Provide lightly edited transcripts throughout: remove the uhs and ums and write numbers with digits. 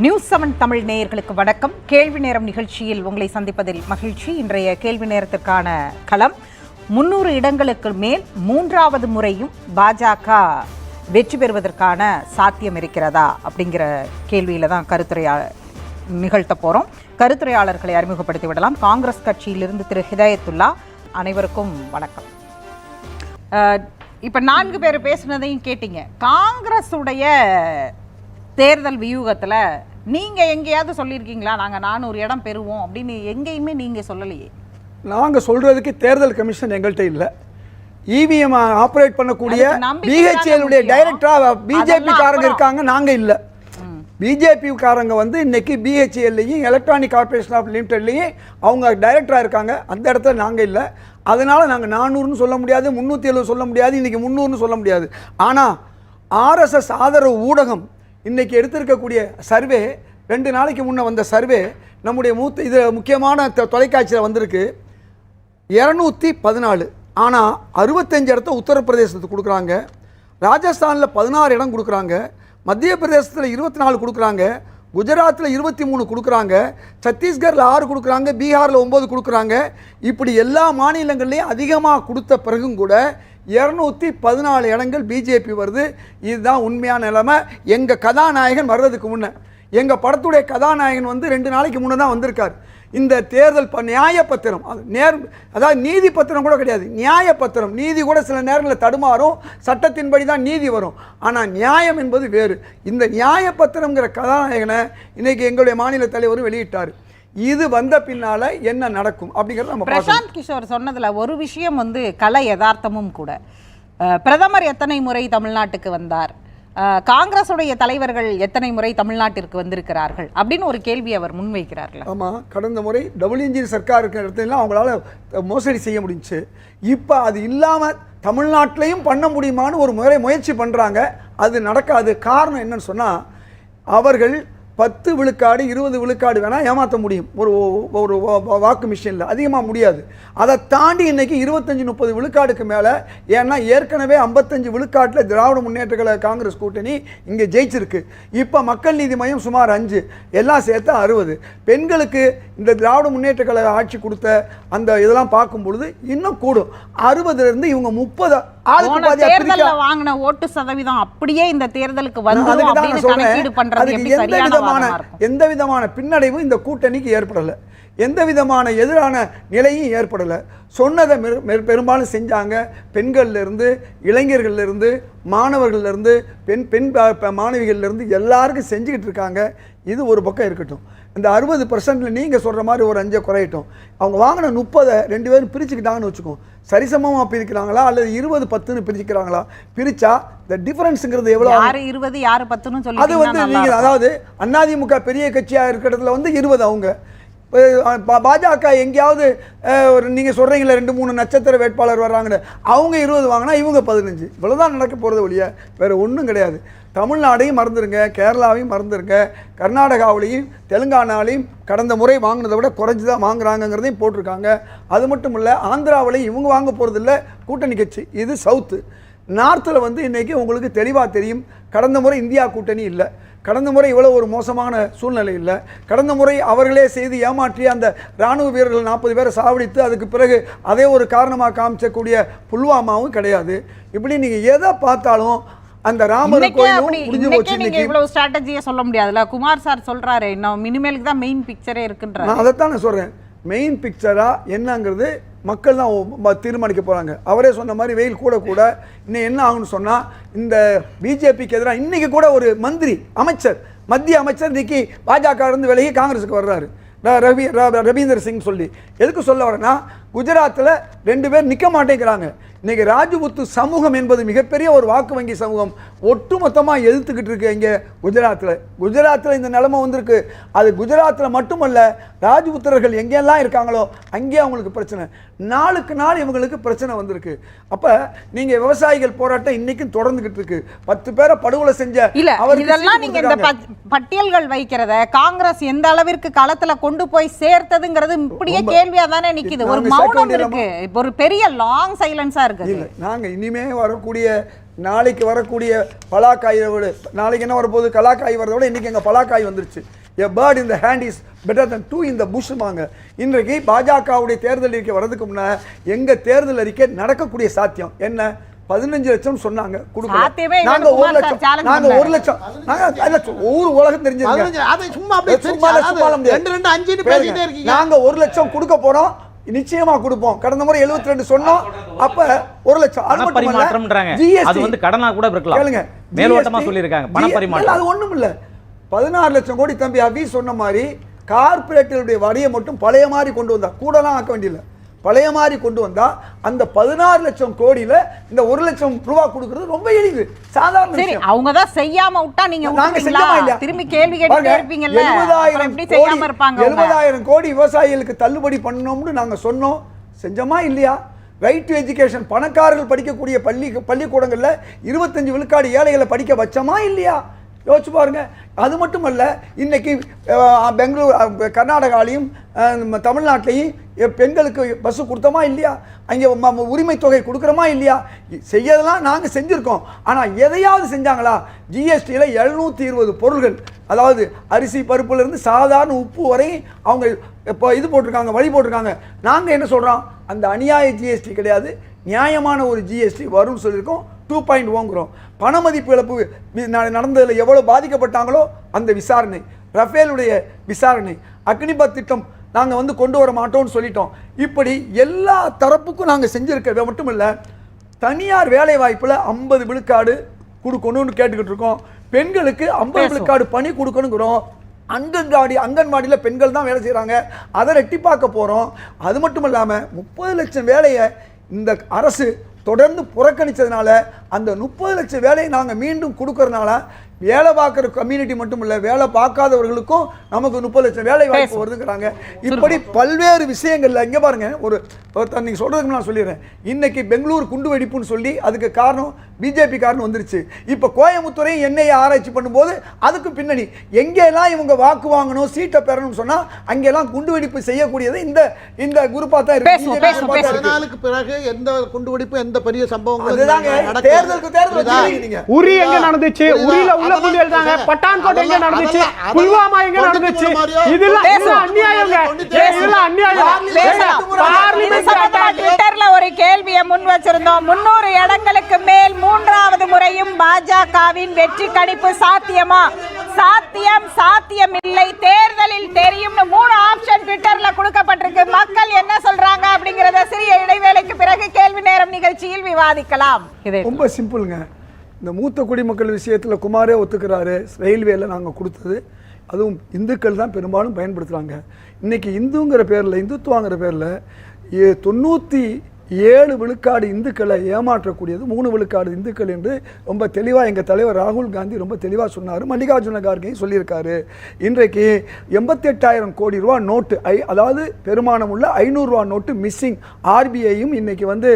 News 7 Tamil நேயர்களுக்கு வணக்கம். கேள்வி நேரம் நிகழ்ச்சியில் உங்களை சந்திப்பதில் மகிழ்ச்சி. இன்றைய கேள்வி நேரத்திற்கான களம் 300 இடங்களுக்கு மேல் மூன்றாவது முறையும் பாஜக வெற்றி பெறுவதற்கான சாத்தியம் இருக்கிறதா அப்படிங்கிற கேள்வியில தான் நிகழ்த்த போகிறோம். கருத்துரையாளர்களை அறிமுகப்படுத்தி விடலாம். காங்கிரஸ் கட்சியிலிருந்து திரு ஹிதாயத்துல்லா. அனைவருக்கும் வணக்கம். இப்போ 4 பேர் பேசுனதையும் கேட்டீங்க. காங்கிரஸ் உடைய தேர்தல் வியூகத்தில் நீங்கள் எங்கேயாவது சொல்லியிருக்கீங்களா நாங்கள் 400 இடம் பெறுவோம் அப்படின்னு? எங்கேயுமே நீங்கள் சொல்லலையே. நாங்கள் சொல்கிறதுக்கு தேர்தல் கமிஷன் எங்கள்கிட்ட இல்லை. இவிஎம் ஆப்ரேட் பண்ணக்கூடிய பிஹெச்எல்லுடைய டைரக்டராக பிஜேபி காரங்க இருக்காங்க, நாங்கள் இல்லை. பிஜேபி காரங்க வந்து இன்னைக்கு பிஹெச்எல்லையும் எலக்ட்ரானிக் கார்பரேஷன் ஆஃப் லிமிடெட்லையும் அவங்க டைரக்டராக இருக்காங்க. அந்த இடத்துல நாங்கள் இல்லை. அதனால் நாங்கள் 400ன்னு சொல்ல முடியாது, 370 சொல்ல முடியாது, இன்றைக்கி 300ன்னு சொல்ல முடியாது. ஆனால் ஆர்எஸ்எஸ் ஆதரவு ஊடகம் இன்றைக்கி எடுத்திருக்கக்கூடிய சர்வே, 2 நாளைக்கு முன்னே வந்த சர்வே, நம்முடைய இது முக்கியமான தொலைக்காட்சியில் வந்திருக்கு. 214. ஆனால் 65 இடத்த உத்தரப்பிரதேசத்துக்கு கொடுக்குறாங்க, ராஜஸ்தானில் 16 இடம் கொடுக்குறாங்க, மத்திய பிரதேசத்தில் 24 கொடுக்குறாங்க, குஜராத்தில் 23 கொடுக்குறாங்க, சத்தீஸ்கரில் 6 கொடுக்குறாங்க, பீகாரில் 9 கொடுக்குறாங்க. இப்படி எல்லா மாநிலங்கள்லேயும் அதிகமாக கொடுத்த பிறகும் கூட 214 இடங்கள் பிஜேபி வருது. இதுதான் உண்மையான நிலைமை. எங்கள் கதாநாயகன் வர்றதுக்கு முன்னே, எங்கள் படத்துடைய கதாநாயகன் வந்து 2 நாளைக்கு முன்னே தான் வந்திருக்கார். இந்த தேர்தல் நியாயப்பத்திரம், அதாவது நீதி பத்திரம் கூட கிடையாது, நியாயப்பத்திரம். நீதி கூட சில நேரங்களில் தடுமாறும், சட்டத்தின்படி தான் நீதி வரும். ஆனால் நியாயம் என்பது வேறு. இந்த நியாயப்பத்திரம்ங்கிற கதாநாயகனை இன்னைக்கு எங்களுடைய மாநில தலைவரும் வெளியிட்டார். இது வந்த பின்னால என்ன நடக்கும் அப்படிங்கிறது நம்ம பிரசாந்த் கிஷோர் சொன்னதுல ஒரு விஷயம் வந்து கலை யதார்த்தமும் கூட. பிரதமர் எத்தனை முறை தமிழ்நாட்டுக்கு வந்தார், காங்கிரஸுடைய தலைவர்கள் எத்தனை முறை தமிழ்நாட்டிற்கு வந்திருக்கிறார்கள் அப்படின்னு ஒரு கேள்வி அவர் முன்வைக்கிறார்கள். ஆமாம், கடந்த முறை டபுள் இன்ஜின் சர்க்கார் இருக்கிற இடத்துல அவங்களால மோசடி செய்ய முடிஞ்சுச்சு. இப்போ அது இல்லாமல் தமிழ்நாட்டிலையும் பண்ண முடியுமான்னு ஒரு முயற்சி பண்ணுறாங்க. அது நடக்காது. காரணம் என்னன்னு சொன்னால், அவர்கள் 10 விழுக்காடு 20 விழுக்காடு வேணால் ஏமாற்ற முடியும் ஒரு வாக்கு மிஷினில், அதிகமாக முடியாது. அதை தாண்டி இன்றைக்கி 25-30 விழுக்காடுக்கு மேலே. ஏன்னா ஏற்கனவே 55 விழுக்காட்டில் திராவிட முன்னேற்ற கழக காங்கிரஸ் கூட்டணி இங்கே ஜெயிச்சிருக்கு. இப்போ மக்கள் நீதி மையம் சுமார் 5, எல்லாம் சேர்த்து 60. பெண்களுக்கு இந்த திராவிட முன்னேற்ற கழக ஆட்சி கொடுத்த அந்த இதெல்லாம் பார்க்கும் பொழுது இன்னும் கூடும். 60லேருந்து இவங்க 30 வாங்கின ஓட்டு சதவீதம் அப்படியே இந்த தேர்தலுக்கு வந்து எந்த விதமான பின்னடைவும் இந்த கூட்டணிக்கு ஏற்படலை, எந்த விதமான எதிரான நிலையும் ஏற்படலை. சொன்னதை பெரும்பாலும் செஞ்சாங்க. பெண்கள்லேருந்து, இளைஞர்கள்லேருந்து, மாணவர்கள்லேருந்து, பெண் மாணவிகள்லேருந்து எல்லாருக்கும் செஞ்சுக்கிட்டு இருக்காங்க. இது ஒரு பக்கம் இருக்கட்டும். இந்த 60% நீங்கள் சொல்கிற மாதிரி ஒரு 5 குறையட்டும். அவங்க வாங்கின 30 2 பேரும் பிரிச்சுக்கிட்டாங்கன்னு வச்சுக்கோம். சரிசமமாக பிரிக்கிறாங்களா அல்லது 20-10ன்னு பிரிச்சுக்கிறாங்களா? பிரித்தா இந்த டிஃபரன்ஸுங்கிறது எவ்வளோ? யார் 20 யார் 10ன்னு சொல்லி அது வந்து நீங்கள், அதாவது அதிமுக பெரிய கட்சியாக இருக்கிற இடத்துல வந்து 20 அவங்க, பாஜக எங்கேயாவது நீங்கள் சொல்கிறீங்களே 2-3 நட்சத்திர வேட்பாளர் வர்றாங்கன்னு, அவங்க 20 வாங்கினா இவங்க 15. இவ்வளோதான் நடக்க போகிறது ஒழிய வேறு ஒன்றும் கிடையாது. தமிழ்நாடையும் மறந்துடுங்க, கேரளாவையும் மறந்துடுங்க, கர்நாடகாவிலையும் தெலுங்கானாலையும் கடந்த முறை வாங்கினதை விட குறைஞ்சி தான் வாங்குறாங்கிறதையும் போட்டிருக்காங்க. அது மட்டும் இல்லை, ஆந்திராவிலையும் இவங்க வாங்க போகிறதில்ல கூட்டணி கட்சி. இது சவுத்து. நார்த்தில் வந்து இன்றைக்கி உங்களுக்கு தெளிவாக தெரியும், கடந்த முறை இந்தியா கூட்டணி இல்லை, கடந்த முறை இவ்வளோ ஒரு மோசமான சூழ்நிலை இல்லை. கடந்த முறை அவர்களே செய்து ஏமாற்றி அந்த இராணுவ வீரர்கள் 40 பேரை சாவடித்து அதுக்கு பிறகு அதே ஒரு காரணமாக காமிச்சக்கூடிய புல்வாமாவும் கிடையாது. இப்படி நீங்கள் எதை பார்த்தாலும் அந்த ராமர் கோயிலும் முடிஞ்சு போச்சு. நீங்க இவ்வளவு ஸ்ட்ராட்டஜியை சொல்ல முடியாதுல. குமார் சார் சொல்றாரு இன்னும் மினிமலுக்கு தான் மெயின் பிக்சரே இருக்குன்றாரு. நான் அதைத்தான் நான் சொல்றேன். மெயின் பிக்சரா என்னங்கிறது மக்கள் தான் தீர்மானிக்க போகிறாங்க. அவரே சொன்ன மாதிரி வெயில் கூட இன்னும் என்ன ஆகும்னு சொன்னால், இந்த பிஜேபிக்கு எதிராக இன்றைக்கி கூட ஒரு அமைச்சர், மத்திய அமைச்சர் இன்றைக்கி பாஜக இருந்து விலகி காங்கிரஸுக்கு வர்றாரு, ரவீந்தர் சிங் சொல்லி. எதுக்கு சொல்ல வரேன்னா, குஜராத்தில் 2 பேர் நிற்க மாட்டேங்கிறாங்க. இன்றைக்கி ராஜபுத்து சமூகம் என்பது மிகப்பெரிய ஒரு வாக்கு வங்கி சமூகம், ஒட்டுமொத்தமாக எதிர்த்துக்கிட்டு இருக்கு. இங்கே குஜராத்தில் இந்த நிலைமை வந்திருக்கு. அது குஜராத்தில் மட்டுமல்ல, ராஜபுத்திரர்கள் எங்கெல்லாம் இருக்காங்களோ அங்கேயே அவங்களுக்கு பிரச்சனை. நாளுக்கு நாள் இவங்களுக்கு பிரச்சனை வந்திருக்கு. அப்போ நீங்கள் விவசாயிகள் போராட்டம் இன்றைக்கும் தொடர்ந்துக்கிட்டு இருக்கு. 10 பேரை படுகொலை செஞ்ச இதெல்லாம் நீங்கள் இந்த பட்டியல்கள் வைக்கிறத காங்கிரஸ் எந்த அளவிற்கு களத்தில் கொண்டு போய் சேர்த்ததுங்கிறது இப்படியே கேள்வியாக தானே நிற்கிது. ஒரு மௌனம் இருக்கு, இப்போ ஒரு பெரிய லாங் சைலன்ஸா இருக்கு. இல்லை, நாங்கள் இனிமே வரக்கூடிய நாளைக்கு வரக்கூடிய பலாக்காயை விட நாளைக்கு என்ன வரப்போகுது, கலாக்காய் வரதை விட இன்றைக்கி எங்கள் பலாக்காய் வந்துருச்சு. A bird in the hand is better than two in the புஷ்மாங்க. இன்றைக்கு பாஜகவுடைய தேர்தல் அறிக்கை வர்றதுக்கு முன்னே எங்கள் தேர்தல் அறிக்கை நடக்கக்கூடிய சாத்தியம் என்ன, 15 லட்சம் சொன்னாங்க கொடுக்கல. நாங்க 1 லட்சம் நாங்க 1 லட்சம் ஊர் உலகம் தெரிஞ்சது. நாங்க 1 லட்சம் கொடுக்க போறோம், நிச்சயமா கொடுப்போம். கடந்த முறை 72 சொன்னோம், அப்ப 1 லட்சம். அது பரிமாற்றம்ன்றாங்க, அது வந்து கடனா கூட இருக்கலாம். கேளுங்க, மேலோட்டமா சொல்லிருக்காங்க பண பரிமாற்றம். அது ஒண்ணும் இல்ல. 16 லட்சம் கோடி தம்பி அபி சொன்ன மாதிரி கார்ப்பரேட்டுடைய வரியை மட்டும் பழைய மாதிரி கொண்டு வந்தா, கூடலாம் ஆக்க வேண்டியதில்லை, பழைய மாதிரி கொண்டு வந்தா அந்த 16 லட்சம் கோடியில இந்த 1 லட்சம் ரூபாய் கொடுக்கிறது ரொம்ப எளிது, சாதாரண விஷயம். அவங்க தான் செய்யாம விட்டா நீங்க நாங்க செய்யாம இல்ல, திரும்பி கேள்வி கேட்டுட்டே இருப்பீங்கல்ல. 70,000 கோடி விவசாயிகளுக்கு தள்ளுபடி பண்ணணும்னு நாங்க சொன்னோம், செஞ்சோமா இல்லையா? ரைட் டு எஜுகேஷன், பணக்காரர்கள் படிக்கக்கூடிய பள்ளிக்கூடங்கள்ல 25 விழுக்காடு ஏழைகளை படிக்க வச்சோமா இல்லையா? யோசிச்சு பாருங்க. அது மட்டுமல்ல, இன்னைக்கு பெங்களூர் கர்நாடகாலையும் தமிழ்நாட்டிலையும் பெண்களுக்கு பஸ் கொடுத்தோமா இல்லையா? அங்கே உரிமை தொகை கொடுக்குறோமா இல்லையா? செய்யறதெல்லாம் நாங்கள் செஞ்சுருக்கோம். ஆனால் எதையாவது செஞ்சாங்களா? ஜிஎஸ்டியில் 720 பொருள்கள், அதாவது அரிசி பருப்புலேருந்து சாதாரண உப்பு வரை அவங்க இப்போ இது போட்டிருக்காங்க, வழி போட்டிருக்காங்க. நாங்கள் என்ன சொல்கிறோம், அந்த அநியாய ஜிஎஸ்டி கிடையாது, நியாயமான ஒரு ஜிஎஸ்டி வரும்னு சொல்லியிருக்கோம். 2.1 பண மதிப்பு இழப்பு நடந்ததில் எவ்வளோ பாதிக்கப்பட்டாங்களோ அந்த விசாரணை, ரஃபேலுடைய விசாரணை, அக்னிபத் திட்டம் நாங்கள் வந்து கொண்டு வர மாட்டோம்னு சொல்லிட்டோம். இப்படி எல்லா தரப்புக்கும் நாங்கள் செஞ்சுருக்க மட்டும் இல்லை, தனியார் வேலை வாய்ப்பில் 50 விழுக்காடு கொடுக்கணும்னு கேட்டுக்கிட்டு இருக்கோம். பெண்களுக்கு 50 விழுக்காடு பணி கொடுக்கணுங்கிறோம். அங்கன்வாடியில் பெண்கள் தான் வேலை செய்கிறாங்க, அதை ரெட்டிப்பாக்க போகிறோம். அது மட்டும் இல்லாமல் 30 லட்சம் வேலையை இந்த அரசு தொடர்ந்து புறக்கணித்ததுனால அந்த 30 லட்சம் வேலையை நாங்கள் மீண்டும் கொடுக்கறதுனால வேலை பார்க்குற கம்யூனிட்டி மட்டும் இல்லை, வேலை பார்க்காதவர்களுக்கும் நமக்கு 30 லட்சம் வேலை வாய்ப்பு வருதுங்கிறாங்க. இப்படி பல்வேறு விஷயங்கள்ல இங்கே பாருங்க, ஒரு நீங்கள் சொல்கிறதுக்கு நான் சொல்லிடுறேன். இன்னைக்கு பெங்களூர் குண்டு வெடிப்புன்னு சொல்லி அதுக்கு காரணம் பிஜேபி காரணம் வந்துருச்சு. இப்போ கோயம்புத்தூரையும் என்ஐஏ ஆராய்ச்சி பண்ணும்போது அதுக்கு பின்னணி எங்கெல்லாம் இவங்க வாக்கு வாங்கணும், சீட்டை பெறணும்னு சொன்னால் அங்கெல்லாம் குண்டு வெடிப்பு செய்யக்கூடியது இந்த குரூப்பாக தான் இருக்கு. பிறகு எந்த குண்டு வெடிப்பு எந்த பெரிய சம்பவம் தேர்தலுக்கு உரி எங்க நடந்துச்சு, உரியில உள்ள புள்ளிகள் தாங்க, பட்டான்கோட் எங்க நடந்துச்சு, புல்வாமா எங்க நடந்துச்சு, இதெல்லாம் அநியாயங்க, இதெல்லாம் அநியாயம். ட்விட்டர்ல ஒரு கேள்வியை முன் வச்சிருந்தோம். 300 இடங்களுக்கு மேல் 3வது முறையும் பாஜகவின் வெற்றி கணிப்பு சாத்தியமா? சாத்தியம் இல்லை, தேர்தலில் தெரியும்னு 3 ஆப்ஷன் ட்விட்டர்ல கொடுக்கப்பட்டிருக்கு. மக்கள் என்ன சொல்றாங்க அப்படிங்கறத சிறிய இடைவேளைக்கு பிறகு கேள்வி நேரம் நிகழ்ச்சியில் விவாதிக்கலாம். ரொம்ப சிம்பிள்ங்க. இந்த மூத்த குடிமக்கள் விஷயத்தில் குமாரே ஒத்துக்கிறாரு, ரயில்வேல நாங்கள் கொடுத்தது அதுவும் இந்துக்கள் தான் பெரும்பாலும் பயன்படுத்துகிறாங்க. இன்றைக்கி இந்துங்கிற பேரில், இந்துத்துவாங்கிற பேரில் 97 விழுக்காடு இந்துக்களை ஏமாற்றக்கூடியது 3 விழுக்காடு இந்துக்கள் என்று ரொம்ப தெளிவாக எங்கள் தலைவர் ராகுல் காந்தி ரொம்ப தெளிவாக சொன்னார். மல்லிகார்ஜுன கார்கேயும் சொல்லியிருக்காரு. இன்றைக்கு 88,000 கோடி ரூபா நோட்டு, அதாவது பெருமானம் உள்ள 500 ரூபா நோட்டு மிஸ்ஸிங். ஆர்பிஐயும் இன்றைக்கி வந்து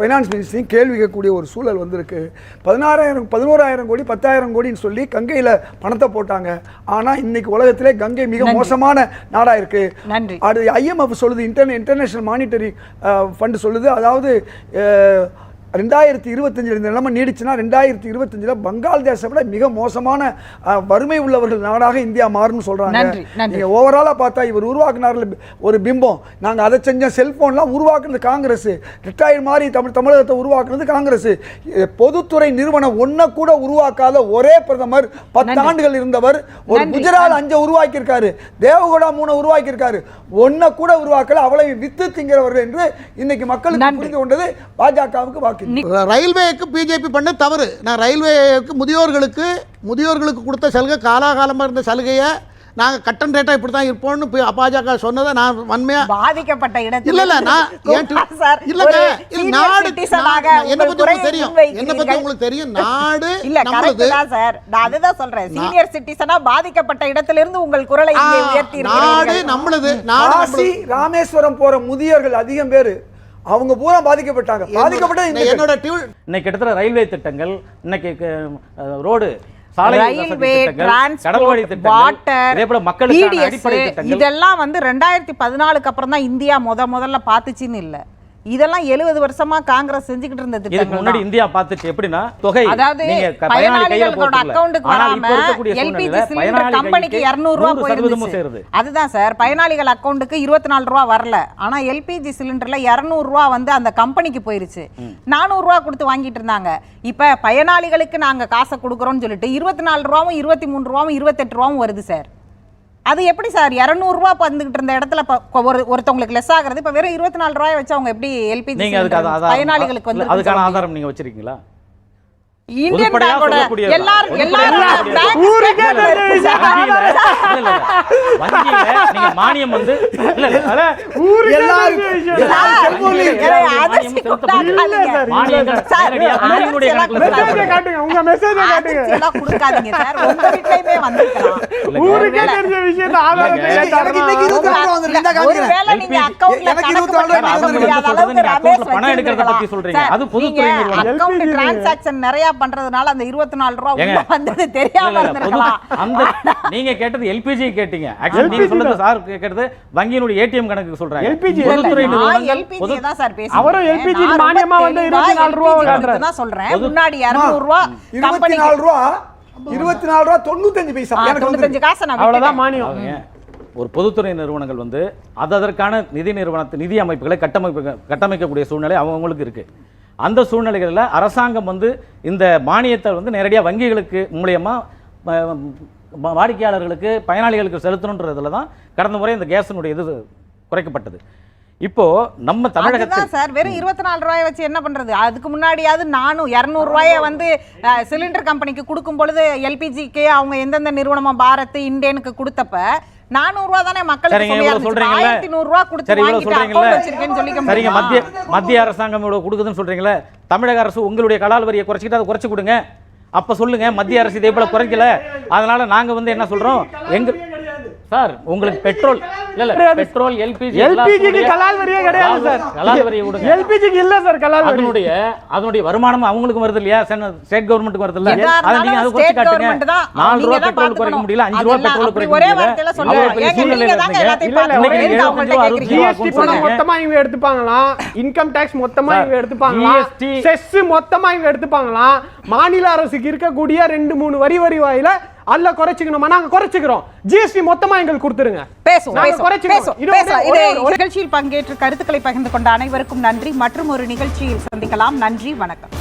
ஃபைனான்ஸ் மினிஸ்டரையும் கேள்வி கேட்கக்கூடிய ஒரு சூழல் வந்திருக்கு. 11,000 கோடி 10,000 கோடின்னு சொல்லி கங்கையில் பணத்தை போட்டாங்க. ஆனால் இன்னைக்கு உலகத்திலே கங்கை மிக மோசமான நாடாக இருக்குது. அது IMF சொல்லுது, இன்டர்நேஷனல் மானிட்டரி ஃபண்ட் சொல்லுது, அதாவது 2025 இந்த நிலைமை நீடிச்சுன்னா 2025 பங்களாதேஷை விட மிக மோசமான வறுமை உள்ளவர்கள் நாடாக இந்தியா மாறும்னு சொல்றாங்க. நீங்க ஓவராலா பார்த்தா இவர் உருவாக்குனார் ஒரு பிம்பம், நாங்க அதை செஞ்ச செல்போன்லாம் உருவாக்குனது காங்கிரஸ், ரிட்டையர் மாதிரி தமிழகத்தை உருவாக்குனது காங்கிரஸ். பொதுத்துறை நிறுவனம் ஒன்ன கூட உருவாக்காத ஒரே பிரதமர் 10 ஆண்டுகள் இருந்தவர். ஒரு குஜராத் 5 உருவாக்கி இருக்காரு, தேவகவுடா 3 உருவாக்கி இருக்காரு, ஒன்ன கூட உருவாக்கல. அவளை வித்து திங்கிறவர்கள் என்று இன்னைக்கு மக்களுக்கு புரிந்து கொண்டது பாஜகவுக்கு வாக்கு. ரயில்வேக்கு பிஜேபி பண்ண தவறு. நான் ரயில்வேக்கு முதியோர்களுக்கு கொடுத்த சலுகை, காலாகாலமாக இருந்த சலுகையை நாங்கள் கட்டன் ரேட்டாக இப்படி தான் இருப்போம்னு பாஜக சொன்னதை நான் வன்மையாக பாதிக்கப்பட்ட இடத்துல இல்ல நான் இல்லங்க, நாடு என்ன பத்தி உங்களுக்கு தெரியும், என்ன பத்தி உங்களுக்கு தெரியும், நாடு நம்மளுது சார். நான் அதுதான் சொல்றேன், சீனியர் சிட்டிசனா பாதிக்கப்பட்ட இடத்துல இருந்து உங்கள் குரலை இங்கே உயர்த்தி நாடு நம்மளுது. காசி ராமேஸ்வரம் போற முதியோர்கள் அதிகம் பேரு, அவங்க பூரா பாதிக்கப்பட்டாங்க. என்னோட இன்னைக்கு கிட்டத்தட்ட ரயில்வே திட்டங்கள், இன்னைக்கு ரோடு சாலை ரயில்வே, கடல் வழி டிரான்ஸ்போர்ட், திட்டங்கள், வாட்டர், இதே போல மக்களுக்கான PDS, அடிப்படை திட்டங்கள் இதெல்லாம் வந்து 2014க்கு அப்புறம் தான் இந்தியா முதல்ல பாத்துச்சுன்னு இல்ல. இதெல்லாம் 70 வருஷமா காங்கிரஸ் செஞ்சுக்கிட்டு இருந்த இதுக்கு திட்டங்கள் முன்னாடி தான். இந்தியா பார்த்துட்டு எப்படின்னா தொகை அதாவது நீங்க பயனாளி கையில பயனாளிகளோட போட்டுக்கல. அக்கவுண்ட்க்கு ஆனால் வராம இப்ப இருக்கக்கூடிய LPG சூழ்நிலையில சிலிண்டர் பயனாளி கம்பெனிக்கு கைக்கு 200 ரூபாய் 100% சேருது. போயிருந்துச்சு. அதுதான் சார், பயனாளிகள் அக்கவுண்ட்க்கு 24 ரூபாய் வரல. ஆனா LPG சிலிண்டர்ல 200 ரூபாய் வந்து அந்த கம்பெனிக்கு போயிருச்சு. 400 ரூபாய் கொடுத்து வாங்கிட்டு இருந்தாங்க. இப்ப பயனாளிகளுக்கு நாங்க காசை கொடுக்கறோம்னு சொல்லிட்டு 24 ரூபாயும் 23 ரூபாயும் 28 ரூபாயும் வருது சார். அது எப்படி சார் 200 ரூபாய் வந்துகிட்டு இருந்த இடத்துல ஒருத்தவங்களுக்கு லெஸ் ஆகுறது, இப்ப வெறும் 24 ரூபாய் வச்சு அவங்க எப்படி LPG நீங்க அதுக்கு பயனாளிகளுக்கு வந்து அதுக்கான ஆதாரம் நீங்க வச்சிருக்கீங்களா? இந்தியன் பொதுப்படையா பேங்கோட சொல்லக்கூடியது. எல்லாரும் பொதுப்படையா பேங்க் ஊருக்கே தெரிஞ்ச விஷயம். வங்கியில நீங்க மானியம் வந்து இல்ல இல்ல அட, ஊருக்கே எல்லாரும் தெரிஞ்ச விஷயம். மானியங்கள் நேரடியா வங்கியினுடைய கணக்குல மெசேஜை செலுத்தப்படுது. காட்டுங்க, உங்க மெசேஜை காட்டுங்க. கொடுக்காதீங்க சார், உங்க வீட்லயுமே வந்திருக்கலாம். ஊருக்கே தெரிஞ்ச விஷயத்தை ஆதாரத்தை இல்லைங்க. எனக்கு இன்னைக்கு கேட்டாருன்னா, 24 ரூபா வந்துருக்கு, இந்தா காமிக்கிறேன். ஒருவேளை நீங்க அக்கவுண்ட்ல எனக்கு கணக்கு 24 பண்ண ரூபாய் முடியாத வந்து அளவுக்கு சொல்றது, ரமேஷ் அக்கவுண்ட்ல பணம் எடுக்கிறத பத்தி சொல்றீங்க. வச்சிருக்கலாம். அது பொதுத்துறை நீங்க நிறுவனம். அக்கவுண்ட் LPG டிரான்சாக்ஷன் நிறைய பண்றதுனால அந்த 24 ரூபாய் ஏங்க, உள்ள வந்தது இல்ல, தெரியாம இல்ல, இருந்திருக்கலாம். அந்த நீங்க கேட்டது LPG கேட்டீங்க. ஆக்சுவலி நீங்க LPG சொல்றது தான். சார் கேக்குறது வங்கியினுடைய ATM கணக்கு சொல்றாங்க. LPG பொதுத்துறை நான் நிறுவனங்கள் LPG தான் சார் பேசுறேன். அவரும் LPG நான் மானியமா ரொம்ப வந்து தெளிவா 24 ரூபா LPG காட்டுறாரு. தான் சொல்றேன். முன்னாடி 200 ரூபாய் 24 ரூபா 24 ரூபா 95 பைசா எனக்கு வந்து 95 காசை நான் அவ்வளவுதான் விட்டுட்டேன். மானியம். அவங்க ஒரு பொதுத்துறை நிறுவனங்கள் வந்து அதற்கான நிதி அமைப்புகளை கட்டமைக்கக்கூடிய சூழ்நிலை அவங்களுக்கு இருக்கு. அந்த சூழ்நிலைகளில் அரசாங்கம் வந்து இந்த மானியத்தை வந்து நேரடியாக வங்கிகளுக்கு மூலியமா வாடிக்கையாளர்களுக்கு பயனாளிகளுக்கு செலுத்தணுன்றதுல தான் கடந்த முறை இந்த கேஸினுடைய இது குறைக்கப்பட்டது. இப்போ நம்ம தமிழகத்தில் அதுதான் சார், வெறும் 24 ரூபாயை வச்சு என்ன பண்றது? அதுக்கு முன்னாடியாவது நானும் 200 ரூபாயை வந்து சிலிண்டர் கம்பெனிக்கு கொடுக்கும் பொழுது LPGக்கு அவங்க எந்தெந்த நிறுவனமா பாரத் இண்டேனுக்கு கொடுத்தப்ப 400 ரூபாய் தானே மக்களுக்கு சரிங்க, சுமையா இவ்வளவு இருந்துச்சு. சொல்றீங்கல்ல? 1100 ரூபாய் கொடுத்து சரி, இவ்வளவு வாங்கிட்டு சொல்றீங்கல்ல? அக்கவுண்ட் வச்சிருக்கேன்னு சொல்லிக்க சரிங்க, முடியுமா? மத்திய அரசாங்கம் இவ்வளவு கொடுக்குதுன்னு சொல்றீங்களே, தமிழக அரசு உங்களுடைய கலால் வரியை குறைச்சிக்கிட்டு அதை குறைச்சு கொடுங்க. அப்ப சொல்லுங்க மத்திய அரசு இதே போல குறைக்கல, அதனால நாங்க வந்து என்ன சொல்றோம், எங்க சார் உங்களுக்கு பெட்ரோல் இல்ல பெட்ரோல் LPG LPGக்கு கலால் வரியே கிடையாது சார். கலால் வரியை கொடுங்க. LPGக்கு இல்ல சார் கலால் வரி. அதனுடைய வருமானம் அவங்களுக்கு வருது இல்லையா, ஸ்டேட் கவர்மெண்ட்டுக்கு வருது இல்ல, எதா அதை நீங்க அது இருந்தாலும் குறைச்சு state காட்டுங்க. government தான். 4 நீங்க ரூபாய் தான் பெட்ரோல் குறைக்க பார்த்துக்கணும். முடியல, 5 ரூபாய் அதெல்லாம் பெட்ரோல் அப்படி குறைக்க ஒரே முடியல. வார்த்தையில சொல்லலாம். அவ்வளவு பெரிய ஏங்க, சூழ்நிலையில நீங்க தாங்க இருந்தீங்க. எல்லாத்தையும் இல்ல, இல்ல, பார்த்து ஒரே எதுக்கு நிமிஷம் அவங்கள்ட்ட கொஞ்சம் கேக்குறீங்க? GST பணம் மொத்தமா இவங்க எடுத்துப்பாங்களாம், இன்கம் டாக்ஸ் மொத்தமா சார், இவங்க எடுத்துப்பாங்களாம், GST செஸ் மொத்தமா இவங்க எடுத்துப்பாங்களாம். மாநில அரசுக்கு இருக்கக்கூடிய 2-3 வரி வாயில அல்ல குறைச்சிக்கணுமா, நாங்க குறைச்சிக்கிறோம். GST மொத்தமா எங்களுக்கு கொடுத்துருங்க. பேசுவோம், நாங்க பேசுவோம், குறைச்சிக்கிறோம். பேசுவோம், இது பேசுவோம். ஒரே இதை ஒரு நிகழ்ச்சியில் பங்கேற்று கருத்துக்களை பகிர்ந்து கொண்ட அனைவருக்கும் நன்றி. மற்றும் ஒரு நிகழ்ச்சியில் சந்திக்கலாம். நன்றி, வணக்கம்.